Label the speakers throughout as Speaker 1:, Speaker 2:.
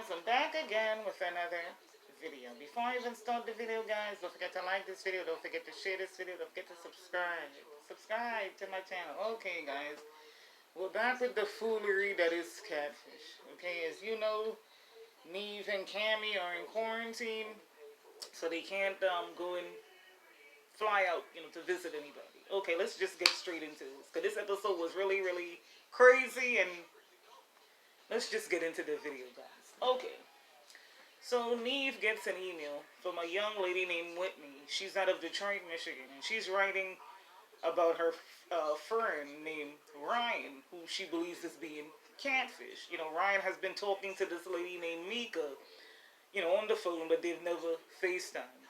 Speaker 1: guys, I'm back again with another video. Before I even start the video, guys, don't forget to like this video, don't forget to share this video, don't forget to subscribe. Subscribe to my channel. Okay, guys, we're back with the foolery that is Catfish. Okay, as you know, Neve and Cammy are in quarantine, so they can't go and fly out, to visit anybody. Okay, let's just get straight into this, because this episode was really, really crazy, and let's just get into the video, guys. Okay. So Neve gets an email from a young lady named Whitney. She's out of Detroit, Michigan, and she's writing about her friend named Ryan, who she believes is being catfish. Ryan has been talking to this lady named Micah, on the phone, but they've never FaceTime.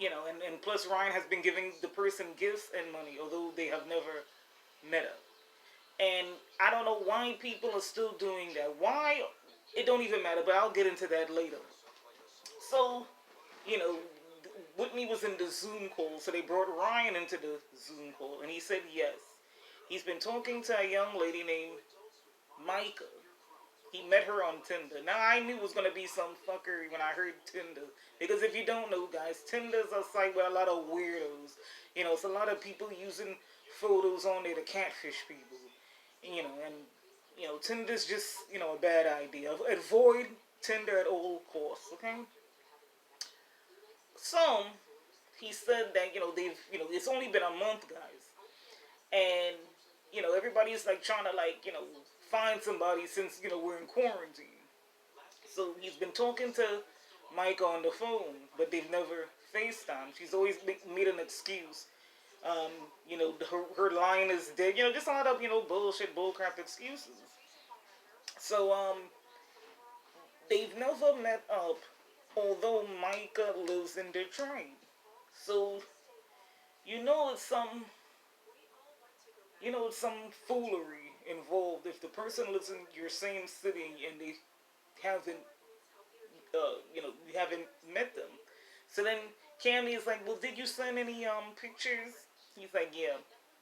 Speaker 1: And plus Ryan has been giving the person gifts and money, although they have never met up. And I don't know why people are still doing that. Why? It don't even matter, but I'll get into that later. So, you know, Whitney was in the Zoom call, so they brought Ryan into the Zoom call, and he said yes. He's been talking to a young lady named Micah. He met her on Tinder. Now, I knew it was going to be some fuckery when I heard Tinder. Because if you don't know, guys, Tinder's a site with a lot of weirdos. It's a lot of people using photos on there to catfish people. And Tinder's just, a bad idea. Avoid Tinder at all costs, okay? So, he said that, it's only been a month, guys. And, everybody's, trying to, find somebody since, we're in quarantine. So, he's been talking to Micah on the phone, but they've never FaceTime. She's always made an excuse. Her line is dead. Just a lot of, bullshit, bullcrap excuses. So, they've never met up, although Micah lives in Detroit. So, it's some foolery involved if the person lives in your same city and they haven't, you haven't met them. So then Cammy is like, well, did you send any pictures? He's like, yeah.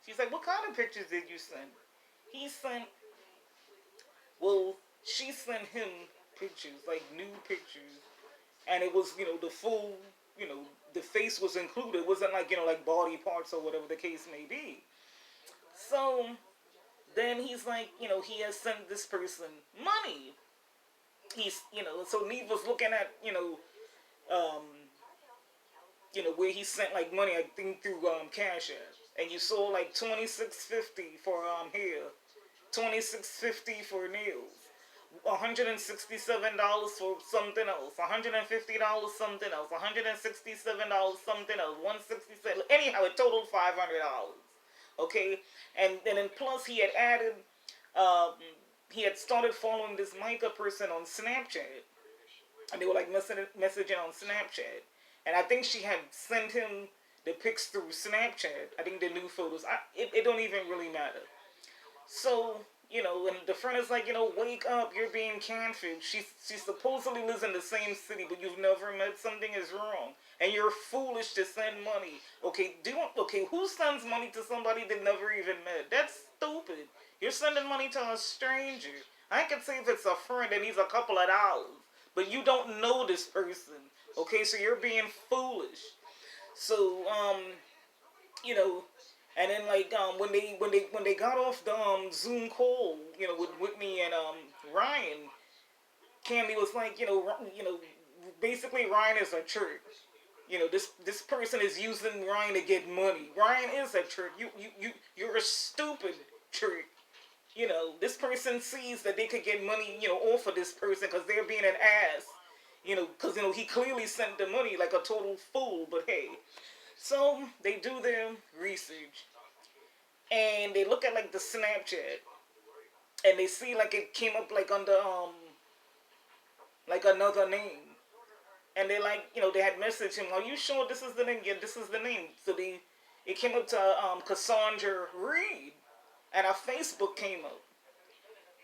Speaker 1: She's like, what kind of pictures did you send? He sent, well, she sent him pictures, like new pictures. And it was, the full, the face was included. It wasn't like, like body parts or whatever the case may be. So then he's like, he has sent this person money. He's, so Neve was looking at, um, where he sent like money, I think through Cash App, and you saw like $26.50 for hair, $26.50 for nails, $167 for something else, $150 something else, $167 something else, $167. Anyhow, it totaled $500. Okay, and then plus he had added, he had started following this Micah person on Snapchat, and they were like messaging on Snapchat. And I think she had sent him the pics through Snapchat. I think the new photos. It don't even really matter. So, and the friend is like, wake up, you're being catfished. She supposedly lives in the same city, but you've never met. Something is wrong. And you're foolish to send money. Okay, who sends money to somebody they never even met? That's stupid. You're sending money to a stranger. I can say if it's a friend and needs a couple of dollars, but you don't know this person. Okay, so you're being foolish. So, and then when they got off the Zoom call, with Whitney and Ryan, Cammy was like, basically Ryan is a trick. This person is using Ryan to get money. Ryan is a trick. You're a stupid trick. This person sees that they could get money, off of this person because they're being an ass. Because, he clearly sent the money like a total fool, but hey. So, they do their research, and they look at, the Snapchat, and they see, it came up, under, another name. And they, they had messaged him, are you sure this is the name? Yeah, this is the name. So, it came up to, Cassandra Reed, and her Facebook came up.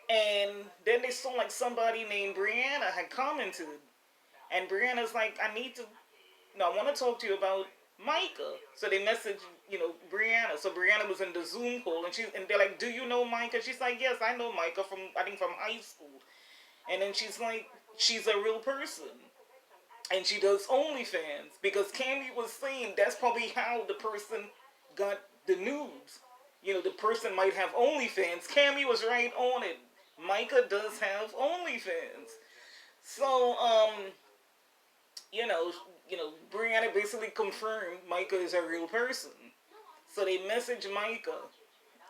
Speaker 1: And then they saw, somebody named Brianna had commented. And Brianna's like, I want to talk to you about Micah. So they messaged, Brianna. So Brianna was in the Zoom call, and they're like, do you know Micah? She's like, yes, I know Micah from high school. And then she's like, she's a real person. And she does OnlyFans. Because Candy was saying that's probably how the person got the news. You know, the person might have OnlyFans. Cammy was right on it. Micah does have OnlyFans. So, you know, Brianna basically confirmed Micah is a real person. So they message Micah,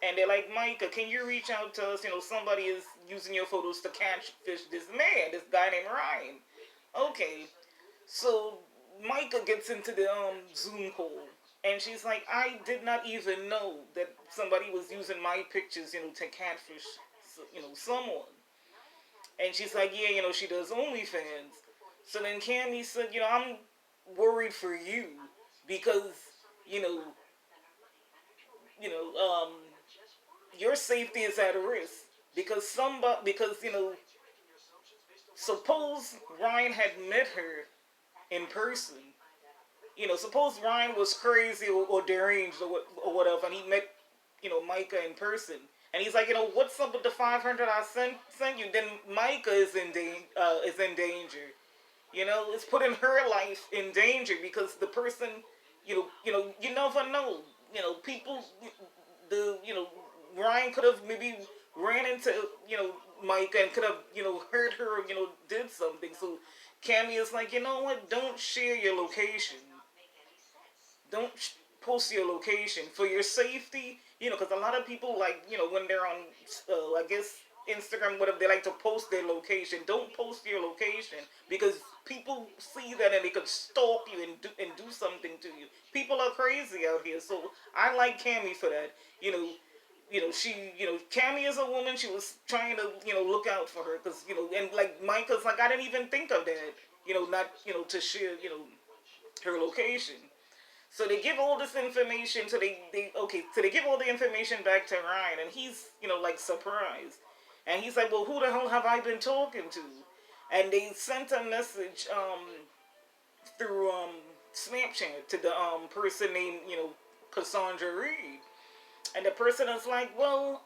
Speaker 1: and they're like, Micah, can you reach out to us? You know, somebody is using your photos to catfish this man, this guy named Ryan. Okay, so Micah gets into the Zoom call, and she's like, I did not even know that somebody was using my pictures, you know, to catfish, you know, someone. And she's like, yeah, you know, she does OnlyFans. So then Cammy said, you know, I'm worried for you because, you know, you know, your safety is at risk because you know, suppose Ryan had met her in person. You know, suppose Ryan was crazy or deranged or whatever, and he met, you know, Micah in person, and he's like, you know, what's up with the 500 I sent you? Then Micah is in danger. You know, it's putting her life in danger because the person, you never know. You know, people, you know, Ryan could have maybe ran into, you know, Micah and could have, you know, hurt her, you know, did something. So Cammy is like, you know what? Don't share your location. Don't post your location for your safety. You know, because a lot of people, like, you know, when they're on, I guess, Instagram, whatever, they like to post their location. Don't post your location because people see that and they could stalk you and do something to you. People are crazy out here. So I like Cammy for that. Cammy is a woman. She was trying to, you know, look out for her because, you know, and like Micah's like, I didn't even think of that. You know, not, you know, to share, you know, her location. So they give all this information. So they give all the information back to Ryan, and he's, you know, like surprised, and he's like, well, who the hell have I been talking to? And they sent a message through Snapchat to the person named, you know, Cassandra Reed, and the person is like, well,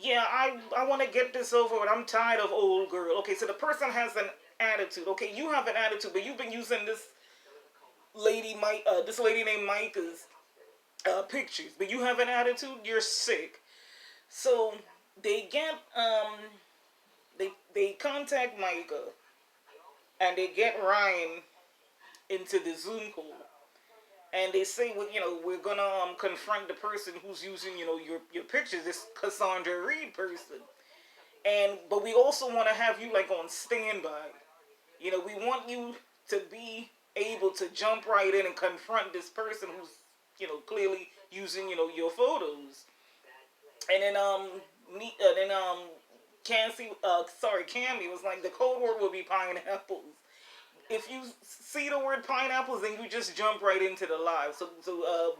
Speaker 1: yeah, I want to get this over with. I'm tired of old girl. Okay, so the person has an attitude. Okay, you have an attitude, but you've been using this lady named Micah's pictures, but you have an attitude. You're sick. So they get they contact Micah, and they get Ryan into the Zoom call, and they say, well, you know, we're gonna confront the person who's using, you know, your pictures, this Cassandra Reed person, but we also want to have you like on standby. You know, we want you to be able to jump right in and confront this person who's, you know, clearly using, you know, your photos. And then Cammy was like, the code word will be pineapples. If you see the word pineapples, then you just jump right into the live. So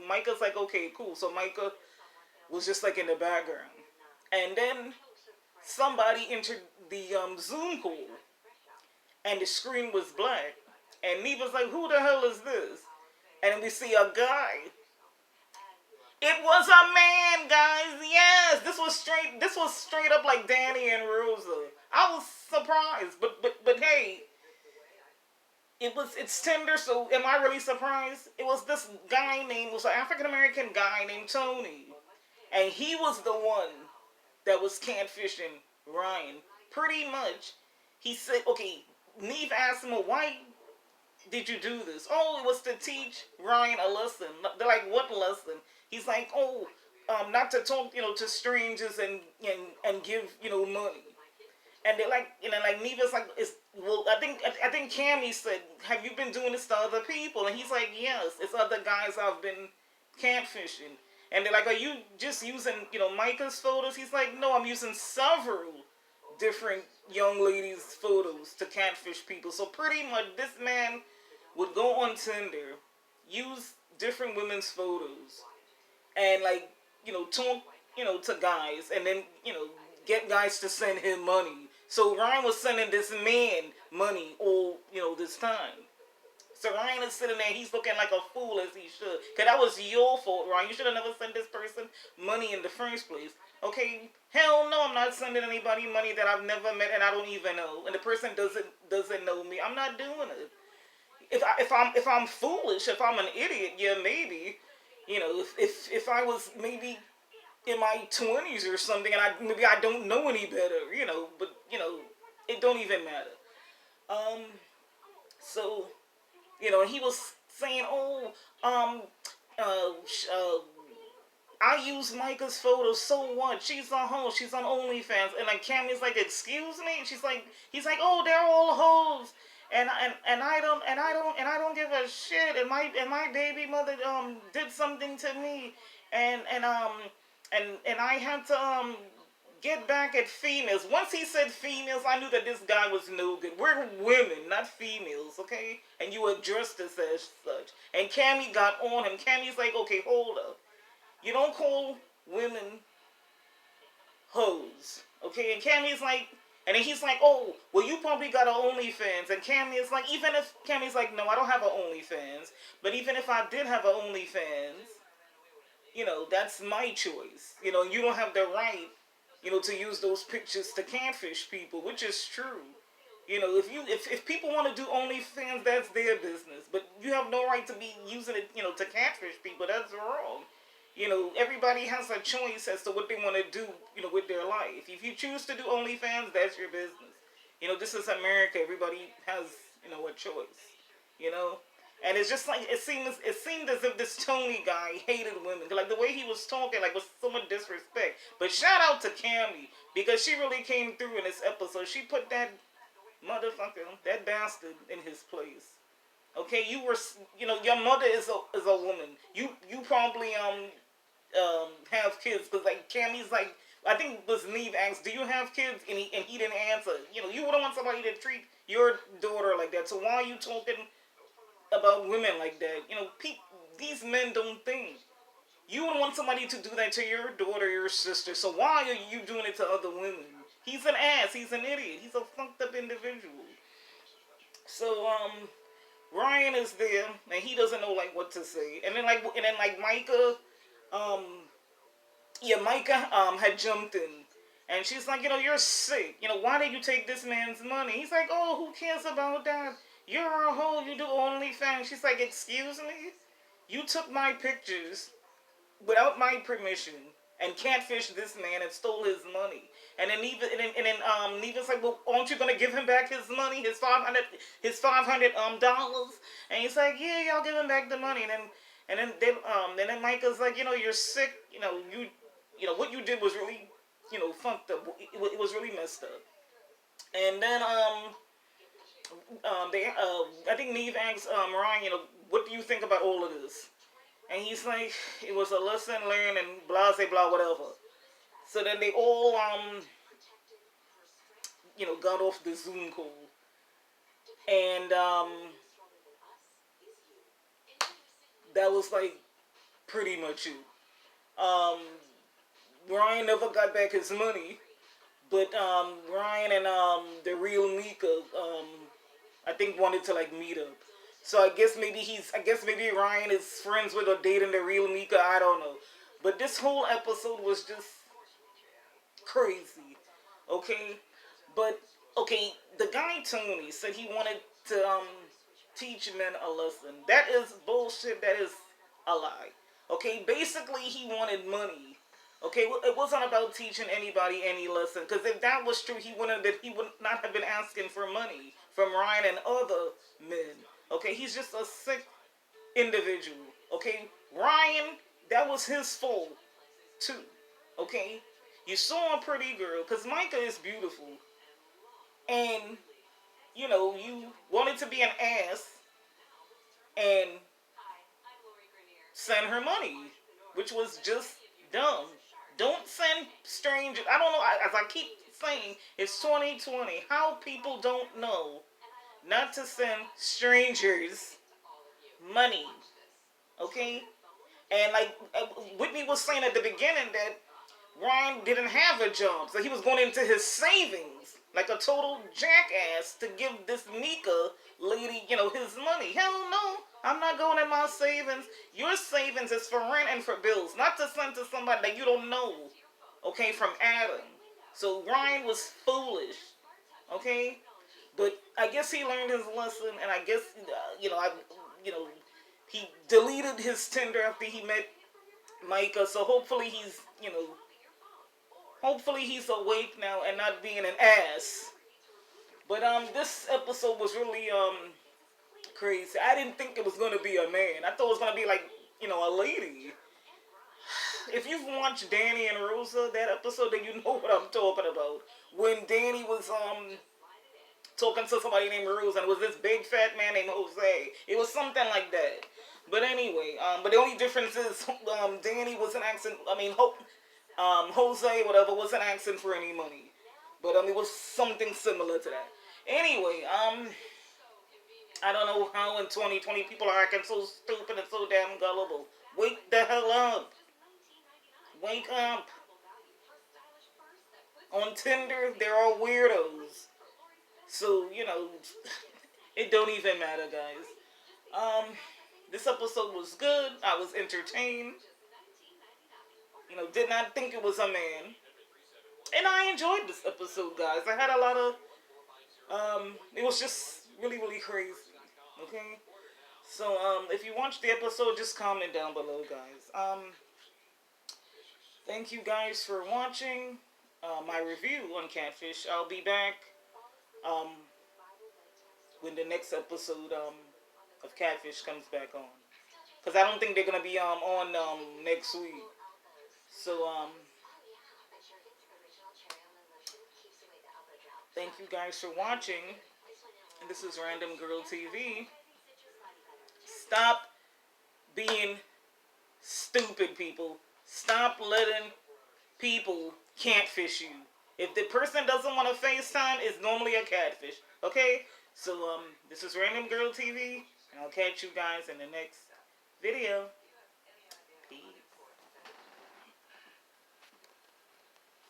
Speaker 1: Micah's like, okay, cool. So Micah was just like in the background, and then somebody entered the Zoom call, and the screen was black, and Neva's like, who the hell is this? And then we see a guy. It was a man, guys. Yes, This was straight up like Danny and Rosa. I was surprised, but hey, it's Tinder. So am I really surprised? It was this guy named, was an African American guy named Tony, and he was the one that was catfishing Ryan. Pretty much, he said, okay. Neve asked him, well, why did you do this? Oh, it was to teach Ryan a lesson. They're like, what lesson? He's like, oh, not to talk, you know, to strangers and give, you know, money. And they're like, you know, like Neva's like, I think Cammy said, have you been doing this to other people? And he's like, yes, it's other guys I've been catfishing. And they're like, are you just using, you know, Micah's photos? He's like, no, I'm using several different young ladies' photos to catfish people. So pretty much this man would go on Tinder, use different women's photos, and like, you know, talk, you know, to guys, and then, you know, get guys to send him money. So Ryan was sending this man money all, you know, this time. So Ryan is sitting there, he's looking like a fool as he should. Because that was your fault, Ryan. You should have never sent this person money in the first place. Okay, hell no, I'm not sending anybody money that I've never met and I don't even know, and the person doesn't know me. I'm not doing it. If I'm foolish, if I'm an idiot, yeah, maybe. If I was maybe in my 20s or something, and I don't know any better, but it don't even matter. Um, so he was saying, oh, um, I use Micah's photos. So what? She's a hoe. She's on OnlyFans. And like Cammy's like, excuse me. He's like, oh, they're all hoes. And I don't give a shit. And my baby mother did something to me, and I had to get back at females. Once he said females, I knew that this guy was no good. We're women, not females, okay? And you addressed us as such. And Cammy got on him. Cammy's like, okay, hold up. You don't call women hoes, okay? And Cammy's like, and then he's like, oh, well, you probably got an OnlyFans. And Cammy is like, even if Cammy's like, no, I don't have an OnlyFans. But even if I did have an OnlyFans, that's my choice. You don't have the right, to use those pictures to catfish people, which is true. If people want to do OnlyFans, that's their business. But you have no right to be using it, to catfish people. That's wrong. Everybody has a choice as to what they want to do, with their life. If you choose to do OnlyFans, that's your business. This is America. Everybody has, a choice. You know, and it's just like it seemed as if this Tony guy hated women, like the way he was talking, like with so much disrespect. But shout out to Cammy because she really came through in this episode. She put that motherfucker, that bastard, in his place. Okay, your mother is a woman. You probably have kids because like Cammy's like, I think it was Neve asked, do you have kids? And he didn't answer. You wouldn't want somebody to treat your daughter like that. So why are you talking about women like that? These men don't think. You wouldn't want somebody to do that to your daughter, your sister. So why are you doing it to other women? He's an ass. He's an idiot. He's a fucked up individual. So Ryan is there and he doesn't know like what to say. And then Micah, um, yeah, Micah had jumped in. And she's like, you're sick. Why did you take this man's money? He's like, oh, who cares about that? You're a hoe. You do OnlyFans. She's like, excuse me? You took my pictures without my permission and catfished this man and stole his money. And then Neva's like, well, aren't you gonna give him back his money, his $500 dollars? And he's like, yeah, I'll give him back the money. And then Micah's like, you're sick. What you did was really, fucked up. It was really messed up. And then I think Neve asks Ryan, what do you think about all of this? And he's like, it was a lesson learned and blah, blah, blah, whatever. So then they all, got off the Zoom call. And that was like pretty much it. Ryan never got back his money. But Ryan and the real Mika, I think wanted to like meet up. So I guess maybe Ryan is friends with or dating the real Mika. I don't know. But this whole episode was just crazy. Okay? But, okay, the guy Tony said he wanted to teach men a lesson. That is bullshit. That is a lie. Okay? Basically, he wanted money. Okay? It wasn't about teaching anybody any lesson. Because if that was true, he would not have been asking for money from Ryan and other men. Okay, he's just a sick individual. Okay, Ryan, that was his fault too. Okay, you saw a pretty girl, because Micah is beautiful, and you wanted to be an ass and send her money, which was just dumb. Don't send strangers. I don't know. As I keep saying, it's 2020. How people don't know not to send strangers money, okay? And like Whitney was saying at the beginning that Ryan didn't have a job, so he was going into his savings like a total jackass to give this Mika lady, his money. Hell no, I'm not going in my savings. Your savings is for rent and for bills, not to send to somebody that you don't know, okay, from Adam. So Ryan was foolish, okay? But I guess he learned his lesson, and I guess, you know, he deleted his Tinder after he met Micah, so hopefully he's awake now and not being an ass. But this episode was really crazy. I didn't think it was gonna be a man. I thought it was gonna be like, a lady. If you've watched Danny and Rosa, that episode, then you know what I'm talking about. When Danny was talking to somebody named Rosa, and it was this big fat man named Jose. It was something like that. But anyway, but the only difference is Danny wasn't asking. Jose, whatever, wasn't asking for any money. But it was something similar to that. Anyway, I don't know how in 2020 people are acting so stupid and so damn gullible. Wake the hell up. Wake up. On Tinder, they're all weirdos. So, it don't even matter, guys. This episode was good. I was entertained. Did not think it was a man. And I enjoyed this episode, guys. I had a lot of, it was just really, really crazy. Okay? So, if you watched the episode, just comment down below, guys. Thank you guys for watching my review on Catfish. I'll be back when the next episode of Catfish comes back on. Because I don't think they're going to be on next week. So, thank you guys for watching. And this is Random Girl TV. Stop being stupid, people. Stop letting people catfish you. If the person doesn't want to FaceTime, it's normally a catfish. Okay? So, this is Random Girl TV. And I'll catch you guys in the next video. Peace.